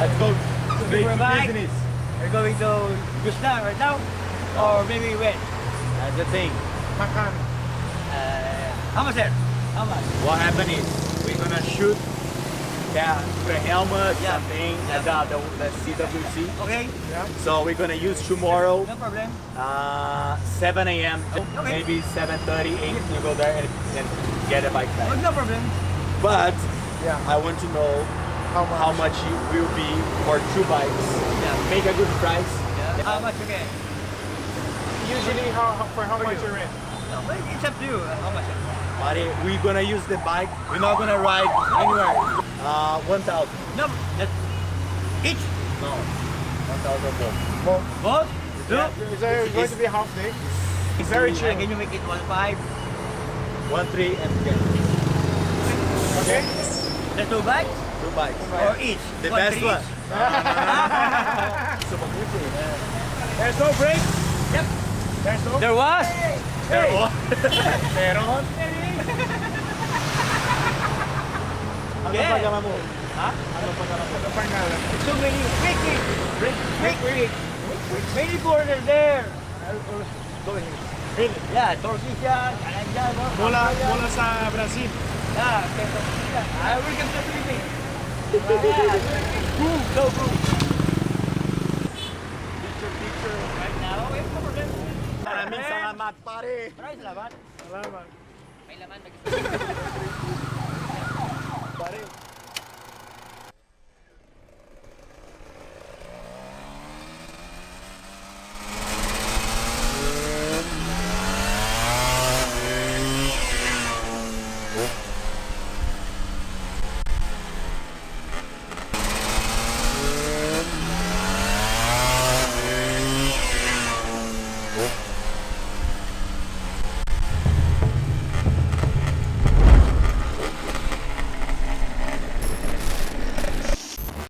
Let's go straight to bike. business. We're going to Gusna right now, or maybe when? That's the thing. Makan. How much there? How much? What happened is we're gonna shoot the helmet, Yeah. something, Yeah. and the CWC. Okay, Yeah. So we're gonna use tomorrow, no problem. 7 a.m. Okay. Maybe 7:30, 8. You go there and get a bike Oh, back. no problem. But Yeah. I want to know how much it will be for 2 bikes. Yeah. Make a good price. Yeah. How much again? Usually, for how much you rent? No, but it's up to you. How much? But we're gonna use the bike. We're not gonna ride anywhere. 1,000. No, that's each. No, 1,000 more. Well, Both? Two? is there going to be half day? It's Very cheap. cheap. Can you make it 1.5? 1,300 and get Okay. The 2 bikes? 2 bikes. Or each? The 1 best for one. each? So There's no break. Yep. There's no. There was? Meron. Ano Yeah. pagkama mo? Ha? Ano pagkama mo? Ano pangalan? So many. Quick. Many corners there. Really? Yeah, Torquician, Ananjano. Mula sa Brazil. Yeah, Torquician. I will come to the Philippines. Go. Picture. Right now, wait for them. Maraming salamat, pare. Maraming salamat. Salamat. May laman. Pare.